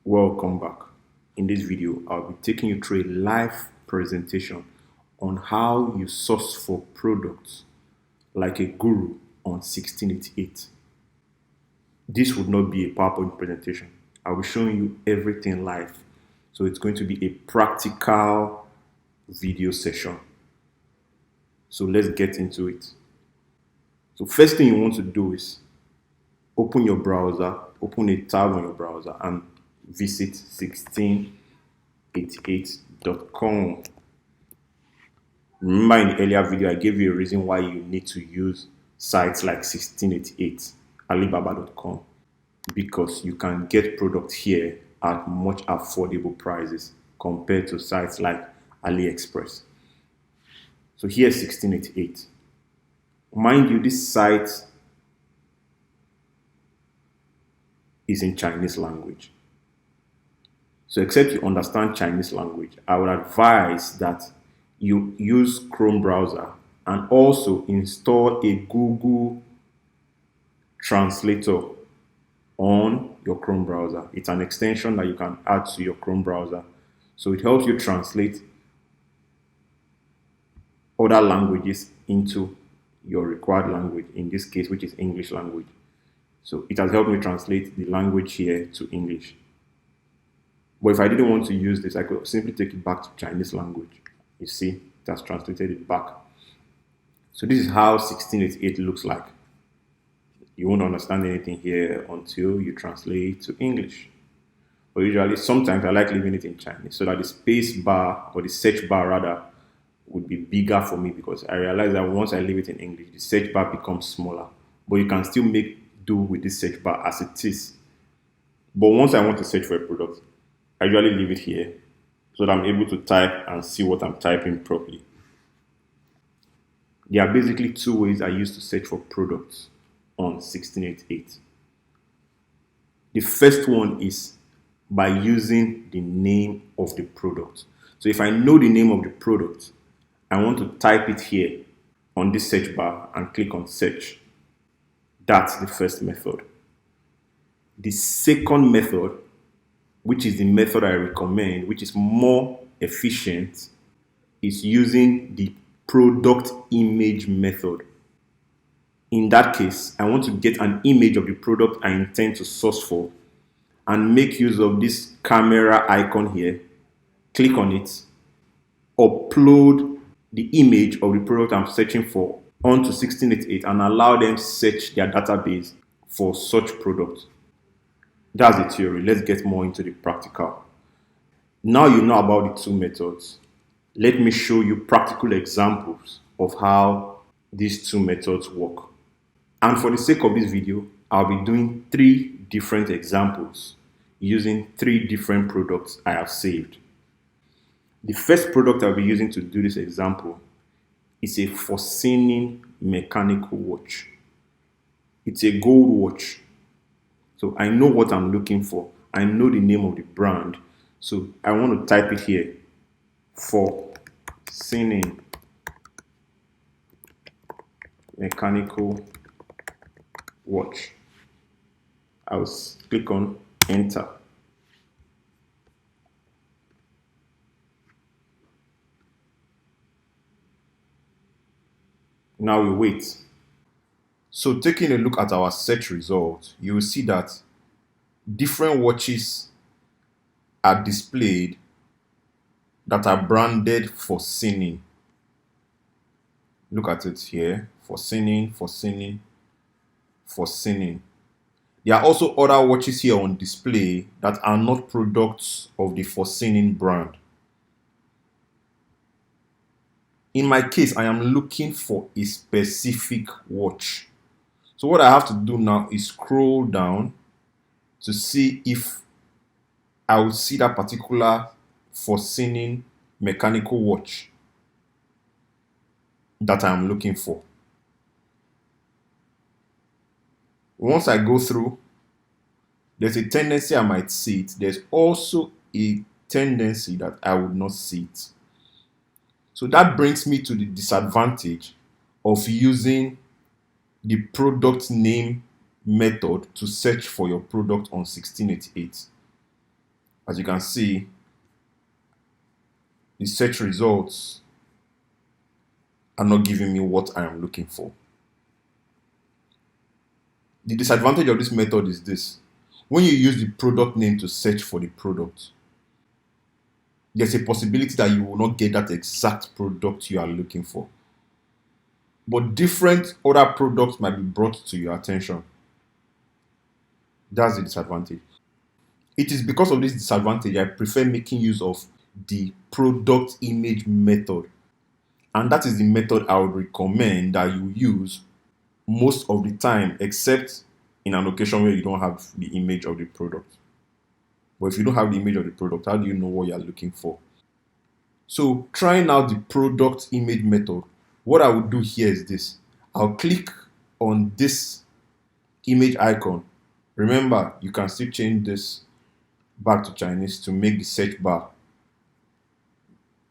Welcome back. In this video, I'll be taking you through a live presentation on how you source for products like a guru on 1688. This would not be a PowerPoint presentation. I'll be showing you everything live. So it's going to be a practical video session. So let's get into it. So first thing you want to do is open your browser, open a tab on your browser and visit 1688.com. Remember in the earlier video, I gave you a reason why you need to use sites like 1688, alibaba.com, because you can get products here at much affordable prices compared to sites like AliExpress. So here's 1688. Mind you, this site is in Chinese language. So except you understand Chinese language, I would advise that you use Chrome browser and also install a Google Translator on your Chrome browser. It's an extension that you can add to your Chrome browser. So it helps you translate other languages into your required language, in this case, which is English language. So it has helped me translate the language here to English. But if I didn't want to use this, I could simply take it back to Chinese language. You see, it has translated it back. So this is how 1688 looks like. You won't understand anything here until you translate to English. But usually, sometimes I like leaving it in Chinese so that the space bar, or the search bar rather, would be bigger for me, because I realize that once I leave it in English, the search bar becomes smaller. But you can still make do with this search bar as it is. But once I want to search for a product, I usually leave it here so that I'm able to type and see what I'm typing properly. There are basically two ways I use to search for products on 1688. The first one is by using the name of the product. So if I know the name of the product, I want to type it here on this search bar and click on search. That's the first method. The second method, which is the method I recommend, which is more efficient, is using the product image method. In that case, I want to get an image of the product I intend to source for and make use of this camera icon here. Click on it, upload the image of the product I'm searching for onto 1688 and allow them search their database for such products. That's the theory. Let's get more into the practical. Now you know about the two methods. Let me show you practical examples of how these two methods work. And for the sake of this video, I'll be doing 3 different examples using 3 different products I have saved. The first product I'll be using to do this example is a Fossinin mechanical watch. It's a gold watch. So I know what I'm looking for. I know the name of the brand. So I want to type it here. Fossinin mechanical watch. I'll click on enter. Now we wait. So taking a look at our search result, you will see that different watches are displayed that are branded Fossinin. Look at it here. Fossinin, Fossinin, Fossinin. There are also other watches here on display that are not products of the Fossinin brand. In my case, I am looking for a specific watch. So what I have to do now is scroll down to see if I will see that particular Fossinin mechanical watch that I am looking for. Once I go through, there's a tendency I might see it. There's also a tendency that I would not see it. So that brings me to the disadvantage of using the product name method to search for your product on 1688. As you can see, the search results are not giving me what I am looking for. The disadvantage of this method is this. When you use the product name to search for the product, there's a possibility that you will not get that exact product you are looking for. But different other products might be brought to your attention. That's the disadvantage. It is because of this disadvantage I prefer making use of the product image method. And that is the method I would recommend that you use most of the time, except in an occasion where you don't have the image of the product. But if you don't have the image of the product, how do you know what you're looking for? So trying out the product image method, what I would do here is this. I'll click on this image icon. Remember, you can still change this back to Chinese to make the search bar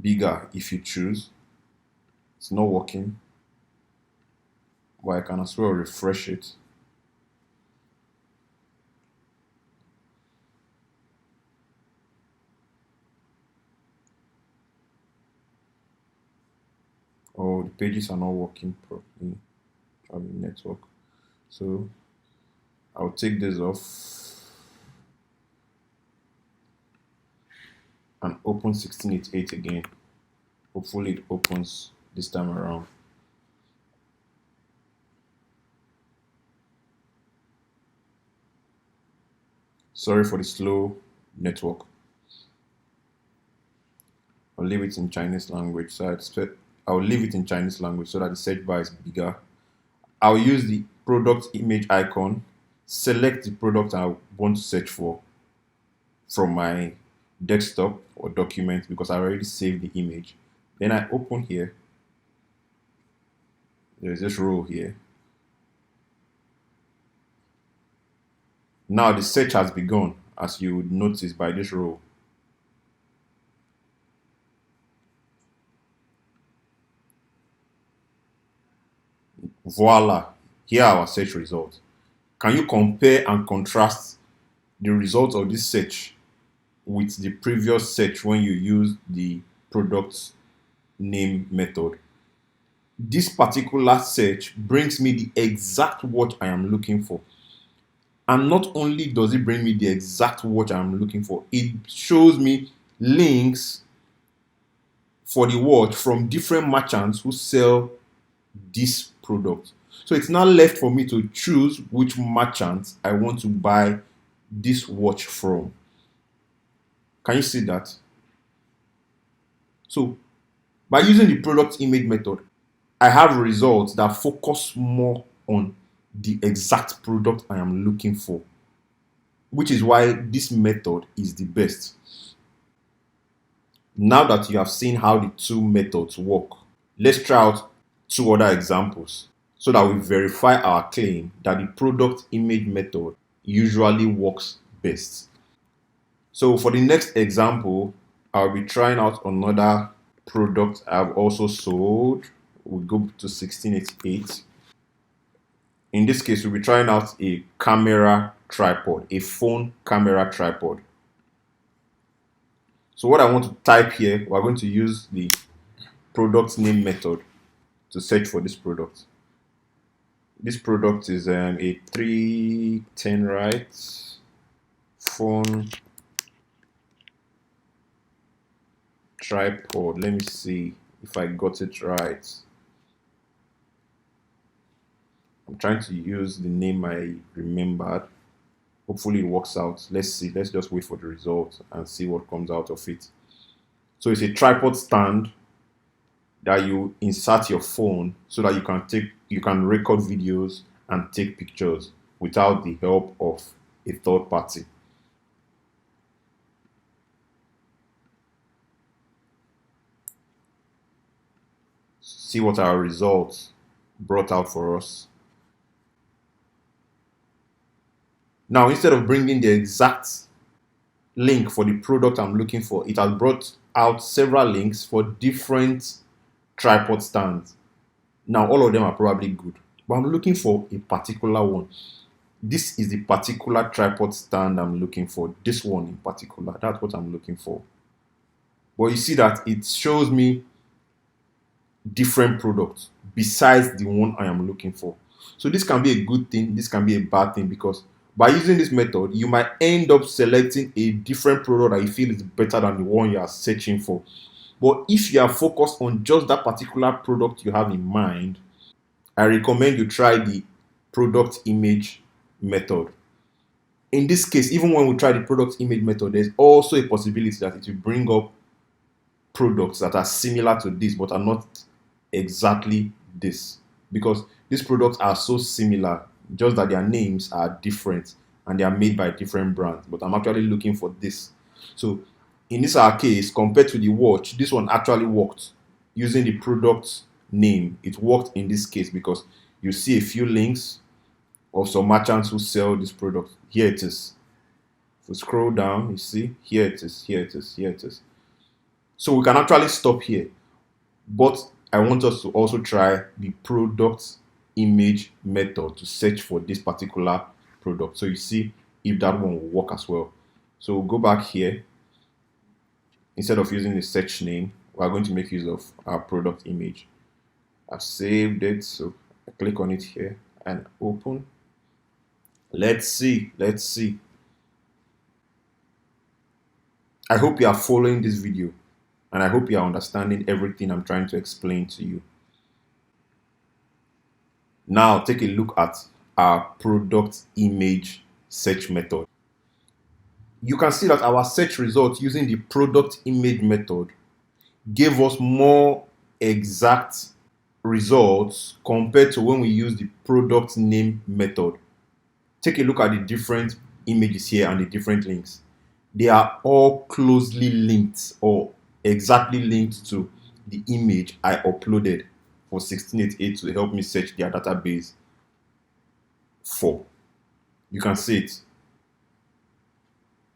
bigger if you choose. It's not working, but I can as well refresh it. Oh, the pages are not working properly. Probably network. So I'll take this off and open 1688 again. Hopefully it opens this time around. Sorry for the slow network. I'll leave it in Chinese language. So I'll leave it in Chinese language so that the search bar is bigger. I'll use the product image icon, select the product I want to search for from my desktop or document because I already saved the image. Then I open here. There's this row here. Now the search has begun, as you would notice by this row. Voila, here are our search results. Can you compare and contrast the results of this search with the previous search when you use the product name method? This particular search brings me the exact what I am looking for. And not only does it bring me the exact what I'm looking for, it shows me links for the watch from different merchants who sell this product. So it's now left for me to choose which merchant I want to buy this watch from. Can you see that? So by using the product image method, I have results that focus more on the exact product I am looking for, which is why this method is the best. Now that you have seen how the two methods work, let's try out two other examples so that we verify our claim that the product image method usually works best. So for the next example, I'll be trying out another product I've also sold. We'll go to 1688. In this case, we'll be trying out a camera tripod, a phone camera tripod. So what I want to type here, we're going to use the product name method to search for this product. This product is a 310 right phone tripod. Let me see if I got it right. I'm trying to use the name I remembered. Hopefully it works out. Let's see. Let's just wait for the result and see what comes out of it. So it's a tripod stand that you insert your phone so that you can record videos and take pictures without the help of a third party. See what our results brought out for us. Now, instead of bringing the exact link for the product I'm looking for, it has brought out several links for different tripod stands. Now, all of them are probably good, but I'm looking for a particular one. this is the particular tripod stand I'm looking for. This one in particular, that's what I'm looking for. But you see that it shows me different products besides the one I am looking for. So this can be a good thing, this can be a bad thing, because by using this method, you might end up selecting a different product that you feel is better than the one you are searching for. But if you are focused on just that particular product you have in mind, I recommend you try the product image method. In this case, even when we try the product image method, there's also a possibility that it will bring up products that are similar to this but are not exactly this, because these products are so similar, just that their names are different and they are made by different brands, but I'm actually looking for this. So in this our case, compared to the watch, this one actually worked using the product name. It worked in this case because you see a few links of some merchants who sell this product. Here it is. If we scroll down, you see here it is, here it is, here it is. So we can actually stop here, but I want us to also try the product image method to search for this particular product. So you see if that one will work as well. So we'll go back here. Instead of using the search name, we're going to make use of our product image. I've saved it, so I click on it here and open. Let's see. I hope you are following this video and I hope you are understanding everything I'm trying to explain to you. Now take a look at our product image search method. You can see that our search results using the product image method gave us more exact results compared to when we use the product name method. Take a look at the different images here and the different links. They are all closely linked or exactly linked to the image I uploaded for 1688 to help me search their database for. You can see it.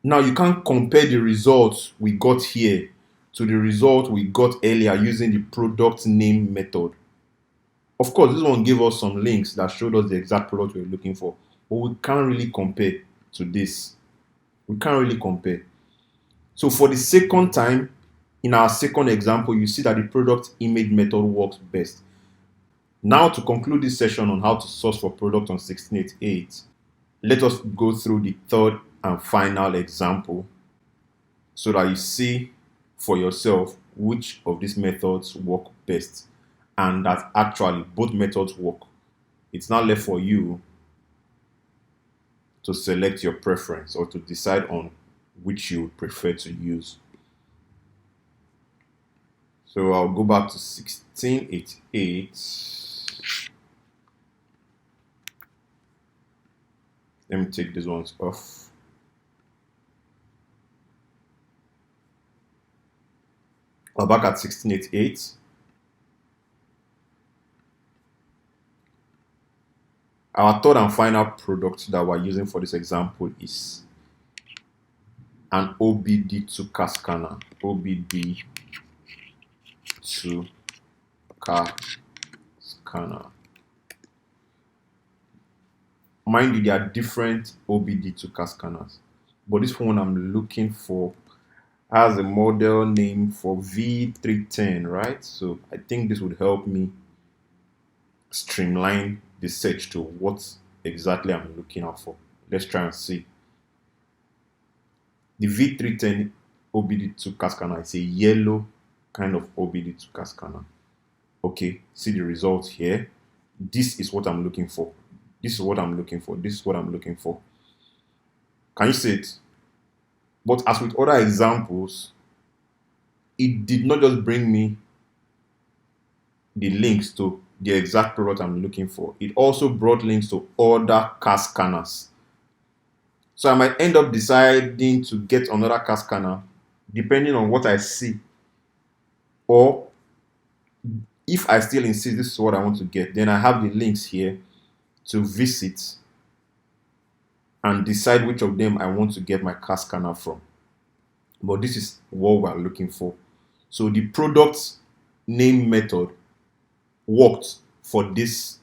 Now you can't compare the results we got here to the result we got earlier using the product name method. Of course, this one gave us some links that showed us the exact product we were looking for, but we can't really compare to this. We can't really compare. So for the second time, in our second example, you see that the product image method works best. Now to conclude this session on how to source for product on 1688, let us go through the third and final example so that you see for yourself which of these methods work best and that actually both methods work. It's now left for you to select your preference or to decide on which you would prefer to use. So I'll go back to 1688. Let me take these ones off. We're back at 1688. Our third and final product that we're using for this example is an OBD2 car scanner. OBD2 car scanner. Mind you, there are different OBD2 car scanners, but this one I'm looking for has a model name for V310, right? So I think this would help me streamline the search to what exactly I'm looking out for. Let's try and see. The V310 OBD2 car scanner is a yellow kind of OBD2 car scanner. Okay, see the results here. This is what I'm looking for. This is what I'm looking for. This is what I'm looking for. Can you see it? But as with other examples, it did not just bring me the links to the exact product I'm looking for. It also brought links to other car scanners. So I might end up deciding to get another car scanner depending on what I see. Or if I still insist this is what I want to get, then I have the links here to visit and decide which of them I want to get my car scanner from. But this is what we're looking for. So the product name method worked for this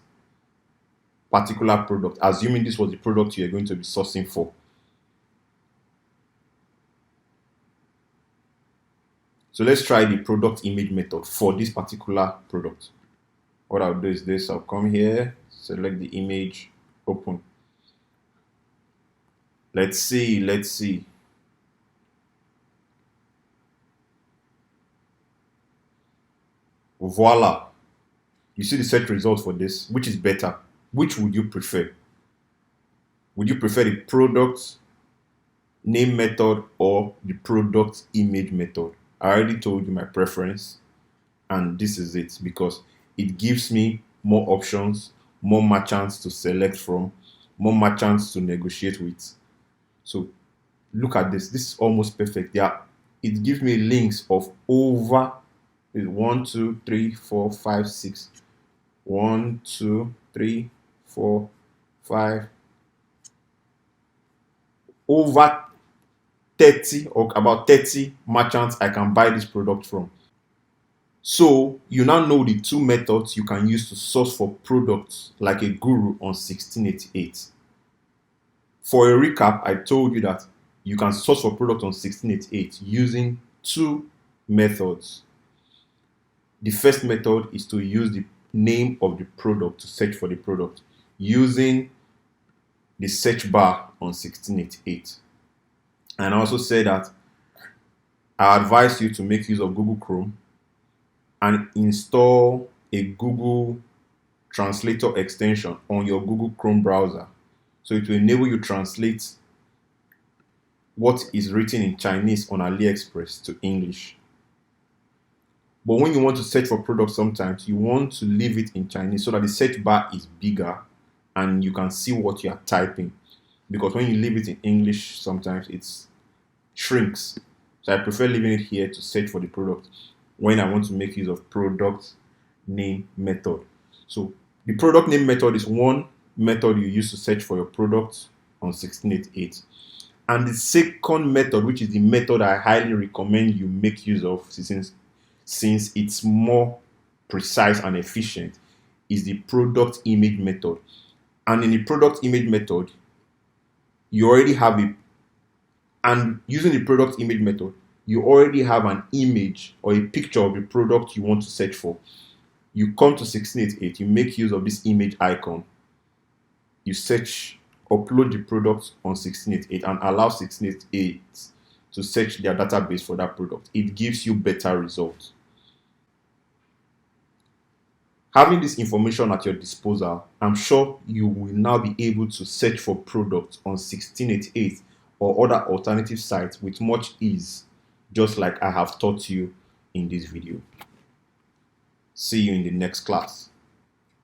particular product, assuming this was the product you're going to be sourcing for. So let's try the product image method for this particular product. What I'll do is this: I'll come here, select the image, open. Let's see. Voila. You see the search result for this. Which is better? Which would you prefer? Would you prefer the product name method or the product image method? I already told you my preference, and this is it, because it gives me more options, more merchants to select from, more merchants to negotiate with. So look at this. This is almost perfect. Yeah, it gives me links of over 1, 2, 3, 4, 5, 6. 1, 2, 3, 4, 5. Over 30 or about 30 merchants I can buy this product from. So you now know the two methods you can use to source for products like a guru on 1688. For a recap, I told you that you can source for products on 1688 using two methods. The first method is to use the name of the product to search for the product using the search bar on 1688. And I also say that I advise you to make use of Google Chrome and install a Google Translator extension on your Google Chrome browser. So it will enable you to translate what is written in Chinese on AliExpress to English. But when you want to search for products, sometimes you want to leave it in Chinese so that the search bar is bigger and you can see what you are typing. Because when you leave it in English, sometimes it shrinks. So I prefer leaving it here to search for the product when I want to make use of product name method. So the product name method is one method you use to search for your product on 1688. And the second method, which is the method I highly recommend you make use of since it's more precise and efficient, is the product image method. And in the product image method, you already have using the product image method, you already have an image or a picture of the product you want to search for. You come to 1688, you make use of this image icon, you search, upload the product on 1688 and allow 1688 to search their database for that product. It gives you better results. Having this information at your disposal, I'm sure you will now be able to search for products on 1688 or other alternative sites with much ease, just like I have taught you in this video. See you in the next class.